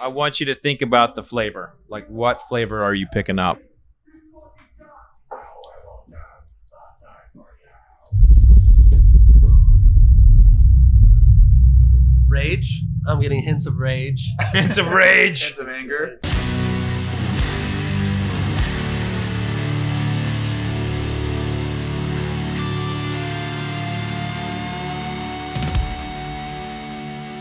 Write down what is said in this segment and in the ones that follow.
I want you to think about the flavor. Like, what flavor are you picking up? Rage. I'm getting hints of rage. Hints of rage. Hints of anger.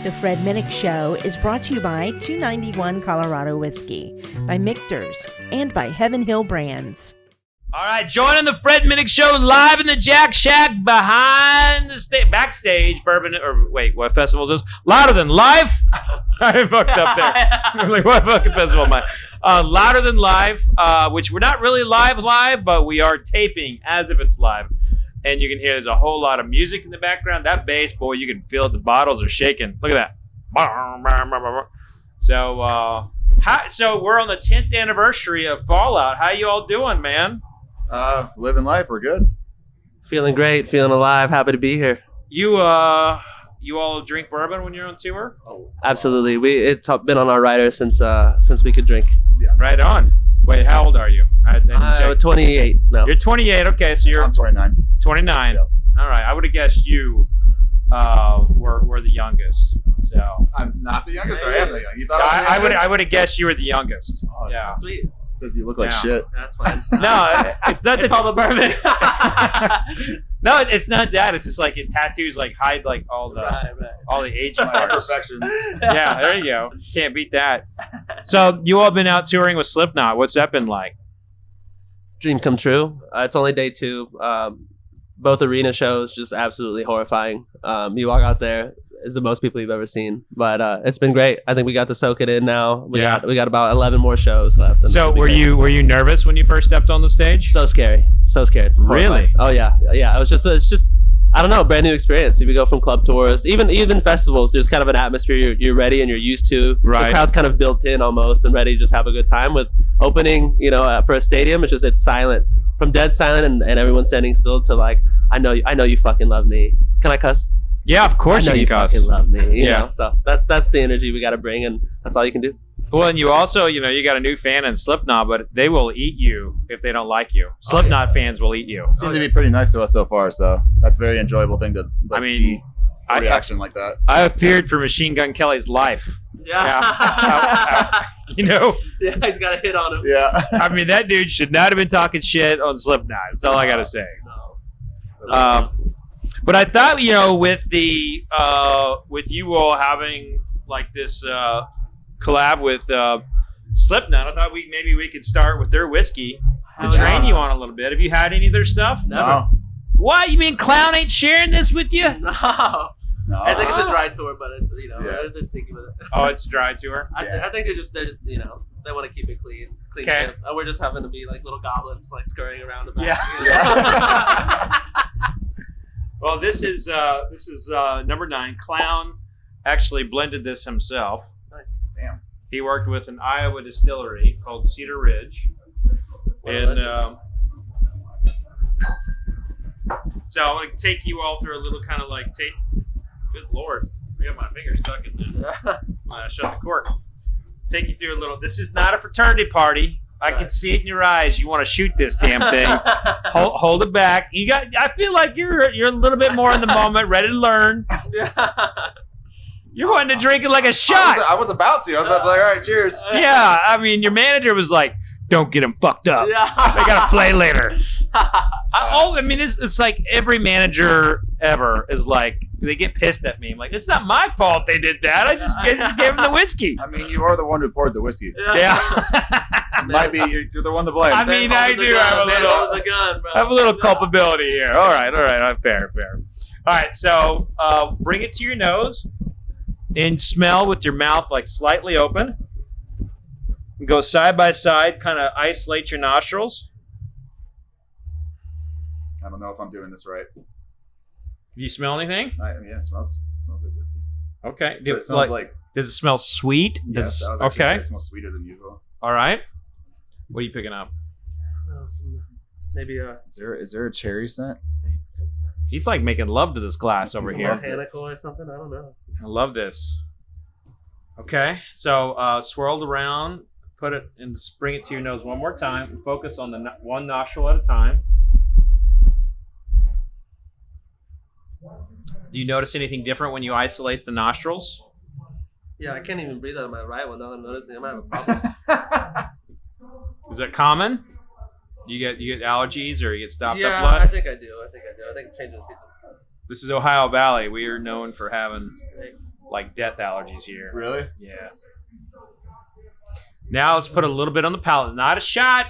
The Fred Minnick Show is brought to you by 291 Colorado Whiskey, by Michter's, and by Heaven Hill Brands. All right, joining the Fred Minnick Show live in the Jack Shack behind the Backstage Bourbon, or wait, what festival is this? Louder Than Live? I fucked up there. I'm like, what fucking festival am I? Louder Than Live, which we're not really live, but we are taping as if it's live. And you can hear there's a whole lot of music in the background. That bass, boy, you can feel it. The bottles are shaking. Look at that. So, so we're on the 10th anniversary of Fallout. How you all doing, man? Living life. We're good. Feeling great. Feeling alive. Happy to be here. You all drink bourbon when you're on tour? Oh, Absolutely. It's been on our rider since we could drink. Yeah. Right on. Wait, how old are you? I'm 28 now. You're 28. Okay, so you're I'm 29. 29. Yep. All right. I would have guessed you were the youngest. So I'm not the youngest. Or I am the youngest. You thought I was the youngest? I would have guessed you were the youngest. Oh, yeah. Sweet. Since you look like Yeah. shit. That's fine. No, it's not. It's all the bourbon. No, it's not that. It's just like his tattoos like hide like all the all the aging My parts. imperfections. Yeah, there you go. Can't beat that. So you all been out touring with Slipknot. What's that been like? Dream come true. It's only day 2. Both arena shows, just absolutely horrifying. You walk out there, it's the most people you've ever seen. But it's been great. I think we got to soak it in now. We got about 11 more shows left. And So were you nervous when you first stepped on the stage? So scary. So scared. Really? Horrifying. Oh yeah. It's just I don't know, brand new experience. We go from club tours, even festivals. There's kind of an atmosphere you're ready and you're used to. Right. The crowd's kind of built in almost and ready to just have a good time. With opening, for a stadium, it's silent, from dead silent and everyone standing still to like, I know you fucking love me. Can I cuss? Yeah, of course I know you you can cuss. fucking love me. You Yeah. know? So that's the energy we got to bring, and that's all you can do. Well, and you also, you got a new fan in Slipknot, but they will eat you if they don't like you. Slipknot fans will eat you. Seem to be pretty nice to us so far, so that's a very enjoyable thing to see a reaction like that. I have feared for Machine Gun Kelly's life. Yeah. Yeah, he's got a hit on him. Yeah. I mean, that dude should not have been talking shit on Slipknot. That's all I got to say. No. But I thought, with the with you all having like this collab with Slipknot, I thought maybe we could start with their whiskey to train you on a little bit. Have you had any of their stuff? No. What? You mean Clown ain't sharing this with you? No. I think it's a dry tour, but it's they're sneaky with it. Oh, it's a dry tour. I think they want to keep it clean Okay. ship. And we're just having to be like little goblins, like scurrying around about. Yeah. Well, this is number 9. Clown actually blended this himself. Nice. Damn. He worked with an Iowa distillery called Cedar Ridge, and so I'm going to take you all through a little kind of like tape. Good Lord, I got my finger stuck in there. Shut the cork. Take you through a little. This is not a fraternity party. I can see it in your eyes. You want to shoot this damn thing. Hold it back. I feel like you're a little bit more in the moment, ready to learn. You're wanting to drink it like a shot. I was about to. I was about to be like, all right, cheers. Yeah, I mean, your manager was like, "Don't get him fucked up. Yeah. They gotta play later." It's like every manager ever is like, they get pissed at me. I'm like, it's not my fault they did that. I just gave them the whiskey. I mean, you are the one who poured the whiskey. Yeah. Might be you're the one to blame. I mean, I do have a little culpability here. All right, I'm fair. All right, so bring it to your nose and smell with your mouth like slightly open. Go side by side, kind of isolate your nostrils. I don't know if I'm doing this right. Do you smell anything? It smells like whiskey. Okay. But it smells like. Does it smell sweet? Yes, I was actually saying it smells sweeter than usual. All right. What are you picking up? Maybe Is there a cherry scent? He's like making love to this glass over here. botanical or something. I don't know. I love this. Okay, so swirled around, put it and bring it to your nose one more time. And focus on the one nostril at a time. Do you notice anything different when you isolate the nostrils? Yeah, I can't even breathe out of my right one. Now that I'm noticing, I might have a problem. Is that common? You get allergies or you get stopped up Yeah, blood? I think I do. I think changing the season. This is Ohio Valley. We are known for having like death allergies here. Really? Yeah. Now let's put a little bit on the palate. Not a shot.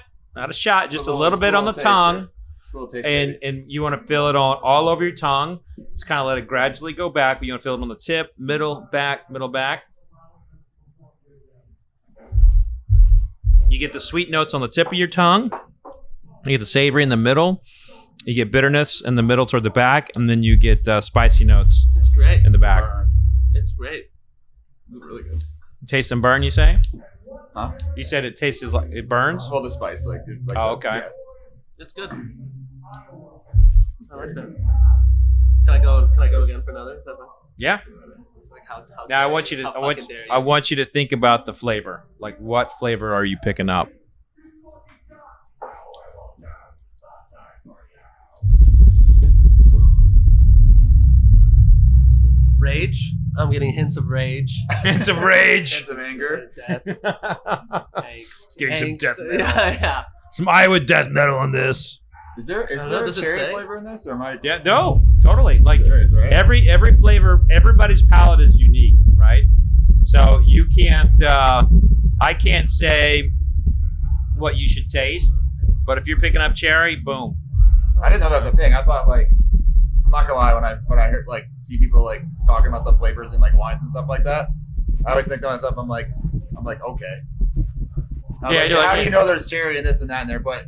Just a little bit on the tongue. Just a little taste. And you want to feel it on all over your tongue. Just kind of let it gradually go back. But you want to feel it on the tip, middle, back. You get the sweet notes on the tip of your tongue. You get the savory in the middle. You get bitterness in the middle toward the back. And then you get spicy notes It's great. in the back. It's great. It's really good. Taste and burn, you say? Huh? You said it tastes like it burns? Well, the spice, like Oh, okay. Yeah. It's good. I like that. Can I go again for another? Is that fine? Yeah. Like how Now I dare want you? you to How fucking dare you? I want you to think about the flavor. Like what flavor are you picking up? Rage. I'm getting hints of rage. Hints of rage. Hints of anger. Death. Angst. Getting some Angst. death metal. Yeah. Some Iowa death metal in this. Is there I don't know, a does it cherry say? flavor in this, or am I? Yeah, no, totally. Like There is, right? every flavor, everybody's palate is unique, right? So you can't, I can't say what you should taste, but if you're picking up cherry, boom. I didn't know that was a thing. I thought like, I'm not gonna lie, when I heard like see people like talking about the flavors in like wines and stuff like that, I always think to myself, I'm like okay. Yeah, you're like, how do you know there's cherry and this and that in there? But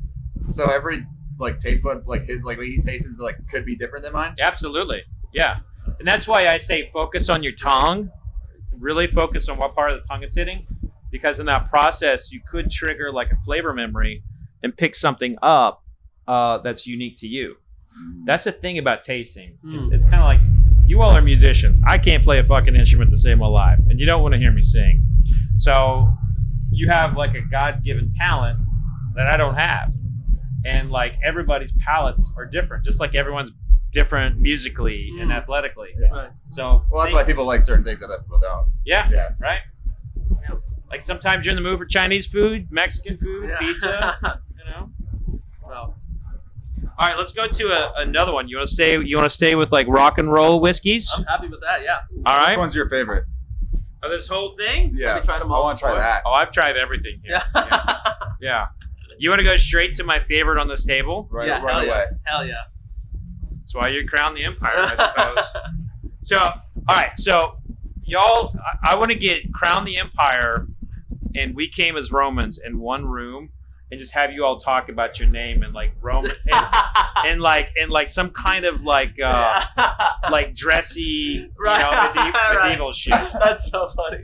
so every like taste bud, like his like what he tastes is like could be different than mine. Absolutely, yeah, and that's why I say focus on your tongue. Really focus on what part of the tongue it's hitting, because in that process you could trigger like a flavor memory and pick something up that's unique to you. That's the thing about tasting. It's kind of like you all are musicians. I can't play a fucking instrument the same way live, and you don't want to hear me sing. So you have like a God-given talent that I don't have, and like everybody's palates are different, just like everyone's different musically and athletically. Yeah. Right. So Well, that's why people like certain things that other people don't. yeah, Yeah. right. Yeah. Like sometimes you're in the mood for Chinese food, Mexican food, Yeah. pizza. You know. Well, All right, let's go to another one. You want to stay with like rock and roll whiskeys? I'm happy with that. Yeah. All Which right. one's your favorite? Oh, this whole thing? Yeah. Have you tried them I all want to try before? that. Oh, I've tried everything here. Yeah. Yeah. You want to go straight to my favorite on this table? Right, Yeah. right Hell away. yeah. Hell yeah. That's why you crown the empire, I suppose. So, all right. So, y'all, I want to get crown the empire, and we came as Romans in one room, and just have you all talk about your name and like Roman and like some kind of like like dressy, Right. medieval shit. That's so funny.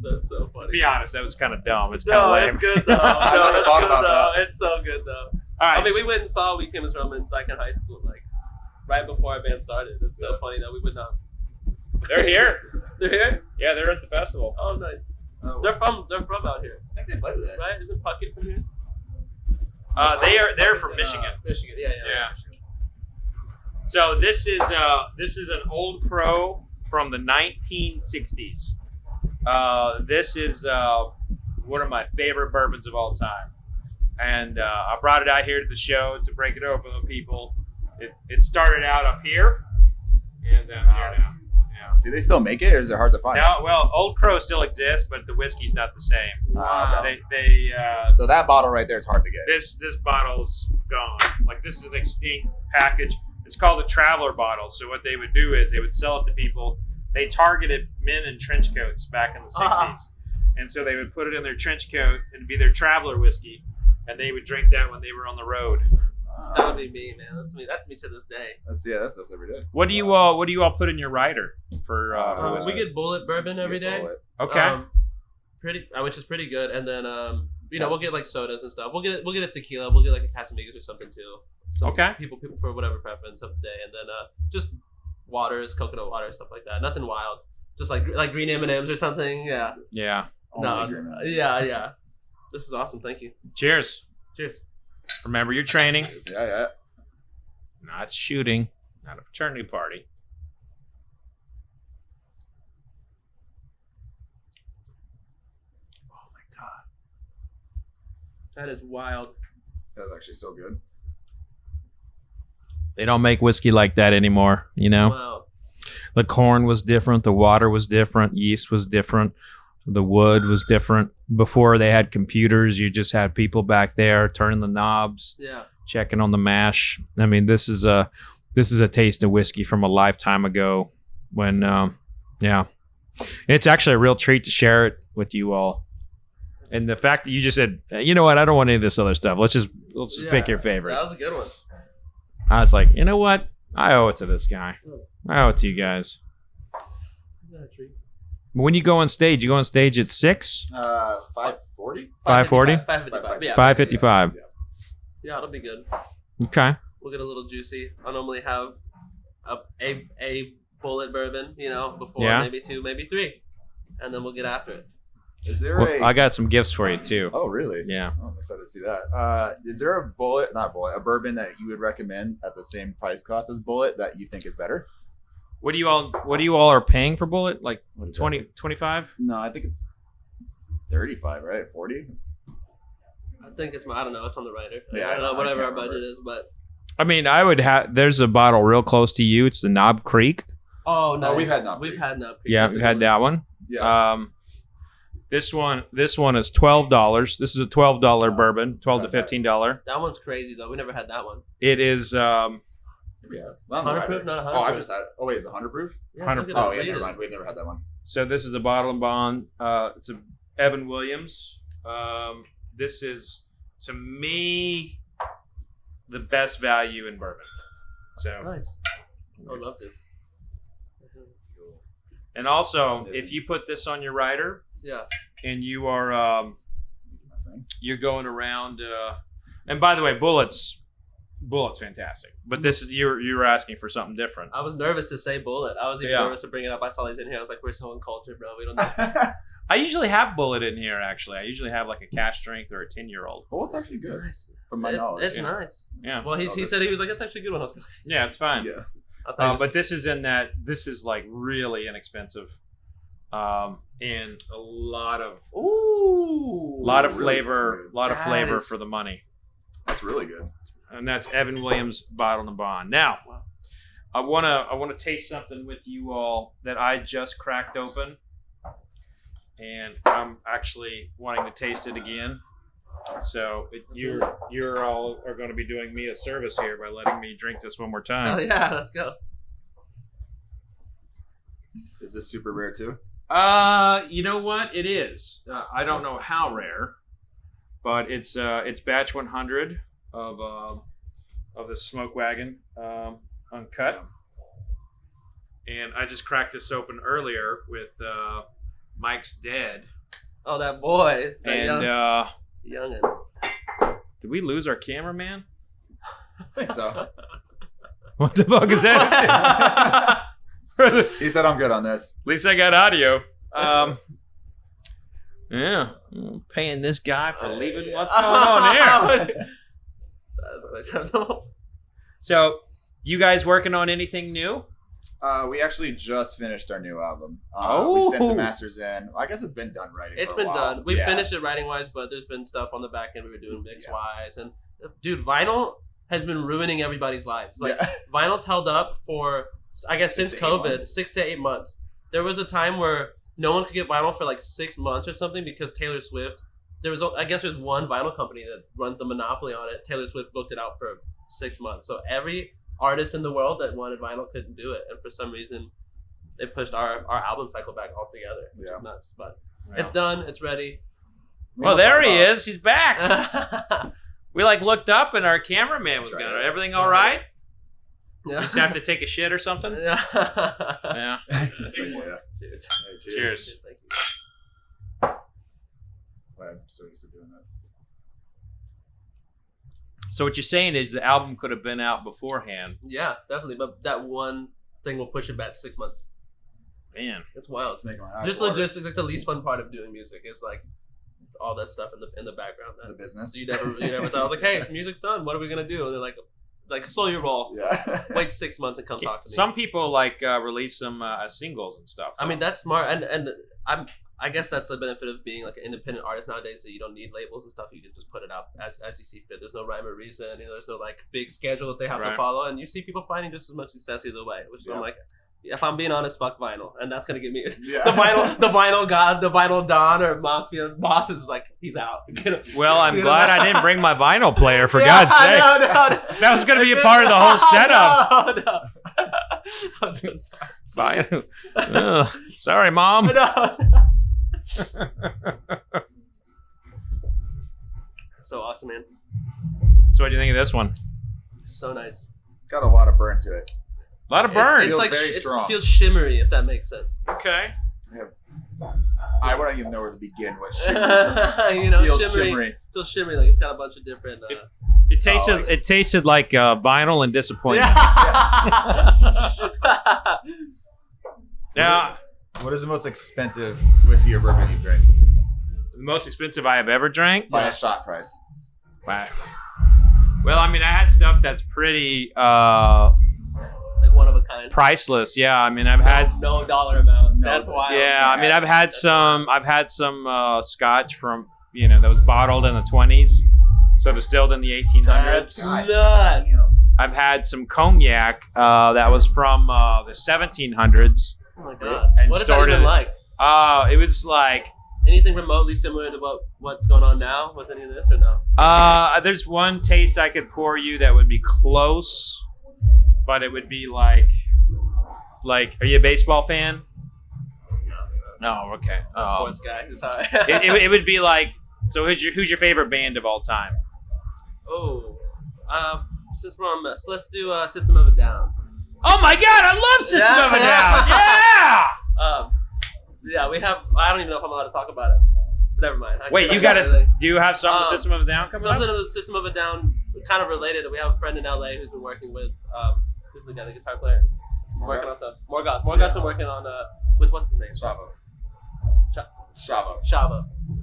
That's so To funny. be honest, that was kind of dumb. It's kind No, of lame. it's good though. I No, never it's thought good about though. that. It's so good though. All right. I mean, we went and saw We Came as Romans back in high school, like right before our band started. It's so funny that we would not. They're here. They're here? Yeah, they're at the festival. Oh, nice. Oh, They're from out here, I think they played with it. right? Isn't Puckett from here? They're from Michigan. Michigan. Yeah. Yeah. So this is an old crow from the 1960s. This is one of my favorite bourbons of all time, and I brought it out here to the show to break it open with people. It started out up here, and here now. Yeah. Do they still make it, or is it hard to find? Now, well, Old Crow still exists, but the whiskey's not the same. Okay. So So that bottle right there is hard to get. this bottle's gone. Like this is an extinct package. It's called a traveler bottle. So what they would do is they would sell it to people. They targeted men in trench coats back in the 60s. And so they would put it in their trench coat and be their traveler whiskey. And they would drink that when they were on the road. That would be me, man. That's me. That's me to this day. That's us every day. What do you all put in your rider for whiskey? We get bullet bourbon every day. Okay. Which is pretty good. And then we'll get like sodas and stuff. We'll get a tequila. We'll get like a Casamigos or something too. Okay. People for whatever preference of the day. And then just waters, coconut water, stuff like that. Nothing wild. Just like green M&Ms or something. Yeah. Yeah. Only green M&Ms. Yeah. This is awesome. Thank you. Cheers. Cheers. Remember your training. Yeah. Not shooting. Not a fraternity party. Oh my god. That is wild. That was actually so good. They don't make whiskey like that anymore, you know? Wow. The corn was different. The water was different. Yeast was different. The wood was different. Before they had computers, you just had people back there turning the knobs, Yeah. checking on the mash. I mean, this is a taste of whiskey from a lifetime ago. When, yeah, it's actually a real treat to share it with you all. And the fact that you just said, you know what, I don't want any of this other stuff. Let's just pick your favorite. That was a good one. I was like, you know what, I owe it to this guy. I owe it to you guys. When you go on stage, you go on stage at 6? 5:40. 5:40? 5:55. Yeah. 5:55. Yeah, it'll be good. Okay. We'll get a little juicy. I normally have a bullet bourbon, before Yeah. maybe 2, maybe 3, and then we'll get after it. Is there Well, I got some gifts for you too. Oh, really? Yeah. Oh, I'm excited to see that. Is there a bourbon that you would recommend at the same price cost as Bullet that you think is better? What do you all are paying for Bullet? Like What is 20, that? 25? No, I think it's 35, right? 40? I think it's I don't know. It's on the writer. Yeah, I don't know I whatever our can't budget remember. is, but I mean, I would have. There's a bottle real close to you. It's the Knob Creek. oh no, we've had Knob We've Creek. had Knob Creek. Yeah, That's a we good had that one. Yeah. This one is $12. This is a $12 bourbon, $12 to $15. That one's crazy though. We never had that one. It is. Yeah. Well, 100 proof, not 100 Oh, I've proof. just had it. Oh, wait, it's 100 proof? Yeah, 100 look at Oh, that. yeah, We never just- mind. We've never had that one. So this is a bottle and bond. It's a Evan Williams. This is, to me, the best value in bourbon. So, Nice. I would love to. and also, if you put this on your rider Yeah. and you are you're going around, and by the way, Bullet's fantastic. But this is you're asking for something different. I was nervous to say Bullet. I was even Yeah. nervous to bring it up. I saw these in here. I was like, we're so uncultured, bro. We don't know. I usually have Bullet in here. Actually, I usually have like a cash strength or a 10-year-old. Oh, it's actually good. Nice. From my knowledge. It's yeah. nice. Yeah. Well, he said he was like, it's actually a good one. I was like, Yeah, it's fine. Yeah. I thought But this is in that. This is like really inexpensive, and a lot of ooh, flavor, good. lot of That flavor is- for the money. That's really good. And that's Evan Williams Bottle and Bond. Now, I wanna taste something with you all that I just cracked open, and I'm actually wanting to taste it again. So you're all are going to be doing me a service here by letting me drink this one more Oh time. yeah, let's go. Is this super rare too? You know what? It is. I don't know how rare, but it's batch 100 of the Smoke Wagon Uncut, and I just cracked this open earlier with Mike's Dead, Oh, that boy. That and youngin. did we lose our cameraman? I think so. What the fuck is that? At He said I'm good on this. least I got audio. Yeah, I'm paying this guy for leaving. What's going on here? That's unacceptable. So, you guys working on anything new? We actually just finished our new album. Oh. We sent the masters in. I guess it's been done writing. It's for a been while. done. We Yeah. finished it writing wise, but there's been stuff on the back end we were doing mix wise, and dude, vinyl has been ruining everybody's lives. Like Yeah. vinyl's held up for I guess 6 since to 8 COVID, months. 6 to 8 months. There was a time where no one could get vinyl for like 6 months or something because Taylor Swift. I guess there's one vinyl company that runs the monopoly on it. Taylor Swift booked it out for 6 months, so every artist in the world that wanted vinyl couldn't do it, and for some reason, it pushed our album cycle back altogether, which is nuts. But it's done. It's ready. Well, there he is. He's back. Yeah. We looked up and our cameraman was That's gone. right. Everything all right? Just have to take a shit or something? Yeah. Yeah. It's like, yeah. Cheers. Hey, cheers. Cheers. Thank you. I'm so used to doing that. So what you're saying is the album could have been out beforehand. Yeah, definitely. But that one thing will push it back 6 months. Man. It's wild. It's making my eyes Just water. logistics, like the least fun part of doing music is like all that stuff in the background. The business. So you never thought, I was like, hey, music's done. What are we gonna do? And they're like slow your roll. Yeah. Wait 6 months and come talk to me. Some people release some singles and stuff. I mean, that's smart, and I guess that's the benefit of being like an independent artist nowadays. That you don't need labels and stuff. You can just put it out as you see fit. There's no rhyme or reason. There's no like big schedule that they have to follow, and you see people finding just as much success either way. Which is I'm like, if I'm being honest, fuck vinyl, and that's gonna get me the vinyl god, the vinyl don or mafia boss is like he's out. Well, I'm glad I didn't bring my vinyl player for God's sake. No. That was gonna be a part of the whole setup. No. I'm so sorry. Vinyl. Ugh, sorry, Mom. No. So awesome, man. So what do you think of this one? So nice. It's got a lot of burn to it. A lot of burn. It's Feels like very strong. it feels shimmery, if that makes sense. Okay. I wouldn't even know where to begin. What shimmery feels shimmery. Feels shimmery, like it's got a bunch of different. It tasted like vinyl and disappointment. Now, what is the most expensive whiskey or bourbon you've drank? the most expensive I have ever drank. By a shot price. Wow. Well, I mean, I had stuff that's pretty like one of a kind. priceless. Yeah, I mean, I've had no dollar amount. No. That's why. yeah, I mean, I've had some scotch from that was bottled in the 20s, so distilled in the 1800s. That's nuts. I've had some cognac that was from the 1700s. Oh my god. And What is that stored even in- like? It was like Anything remotely similar to what's going on now with any of this or no? there's one taste I could pour you that would be close, but it would be like are you a baseball fan? No, okay. Sports guy. Sorry. it would be like, so who's your favorite band of all time? Oh, since we're on mess, let's do System of a Down. Oh my God, I love System of a Down. Yeah. Yeah, we have. I don't even know if I'm allowed to talk about it. But never mind. Wait, you got it. Do you have something with System of a Down coming Something up? with System of a Down, kind of related. We have a friend in LA who's been working with. Who's the guy, the guitar player? Working on stuff. Morgoth's been working on with what's his name? Shava.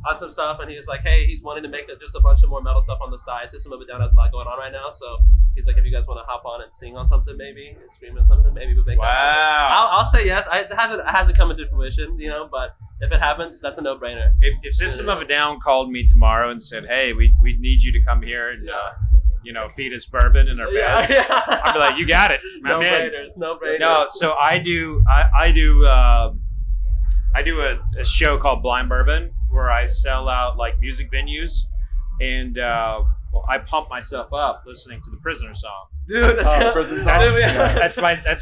On some stuff, and he's like, hey, he's wanting to make just a bunch of more metal stuff on the side. System of a Down has a lot going on right now, so he's like, if you guys want to hop on and sing on something, maybe scream on something, maybe we'll make that happen. I'll say yes. It hasn't come into fruition, but if it happens, that's a no-brainer. If System of a Down called me tomorrow and said, hey, we need you to come here and feed us bourbon in our beds, I'd be like, you got it. I'm in. No-brainers. No, so I do a show called Blind Bourbon where I sell out like music venues, and I pump myself up listening to the Prisoner song. Dude, That's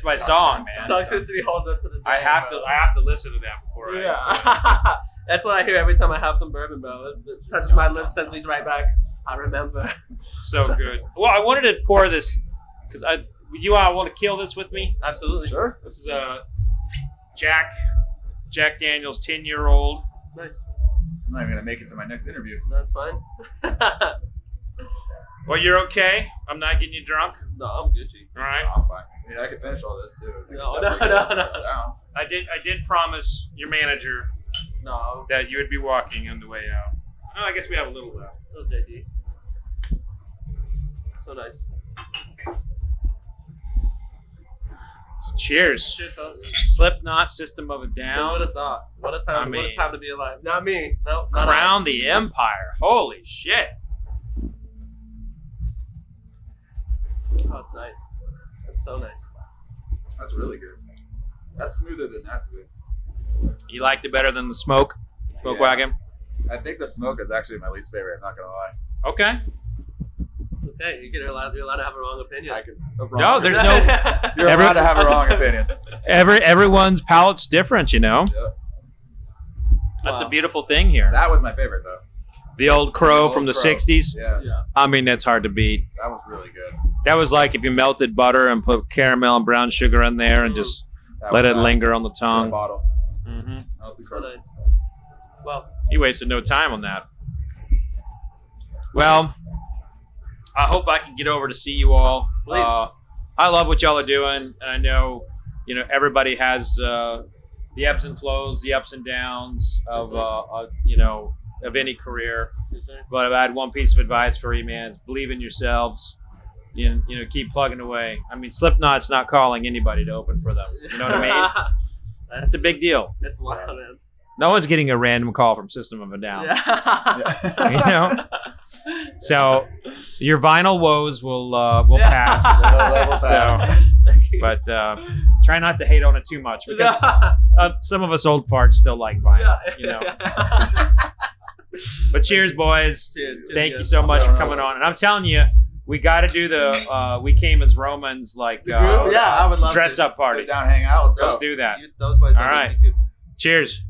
my song, man. Toxicity holds up to the day, I have to listen to that before I That's what I hear every time I have some bourbon, bro. It touches my lips, sends me right back. I remember. So good. Well, I wanted to pour this because you all want to kill this with me? Absolutely. Sure. This is Jack Daniel's 10-year-old. Nice. I'm not even going to make it to my next interview. That's fine. Well, you're okay. I'm not getting you drunk. No, I'm Gucci. All right. I'm fine. I mean, I could finish all this too. No. I did promise your manager No. that you would be walking on the way out. Oh, I guess we have a little left. Little JD. So nice. So cheers. Cheers, fellas. Slipknot, System of a Who Down. would have thought? What a time! What a time to be alive. Not me. No. Not Crown the Empire. Holy shit. Oh, it's nice. It's so nice. That's really good. That's smoother than that's good. You liked it better than the Smoke Yeah. Wagon? I think the smoke is actually my least favorite. I'm not gonna lie. Okay. Okay, you're allowed to have a wrong opinion. No, there's no. You're allowed to have a wrong opinion. Everyone's palate's different, Yeah. That's Wow. a beautiful thing here. That was my favorite though. The old crow Old from the Crow. 60s. Yeah. I mean, that's hard to beat. That was really good. That was like if you melted butter and put caramel and brown sugar in there and just That let was it that. linger on the It's in a tongue. bottle. Mm-hmm. That was So nice. Well, You wasted no time on that. Well, I hope I can get over to see you all. Please. I love what y'all are doing, and I know, everybody has the ebbs and flows, the ups and downs of you know, of any career. But I had one piece of advice for you, man: is believe in yourselves. You know, keep plugging away. I mean, Slipknot's not calling anybody to open for them. You know what I mean? That's a big deal. That's wild, man. No one's getting a random call from System of a Down. Yeah. You know. So your vinyl woes will pass. They will pass. But try not to hate on it too much because some of us old farts still like vinyl. You know. But cheers, boys. Cheers. Thank you so much for coming on. And I'm telling you, we got to do the we came as Romans like I would love dress to. up party. Sit down, hang out. Let's go. Let's do that. Those boys All are right. listening too. Cheers.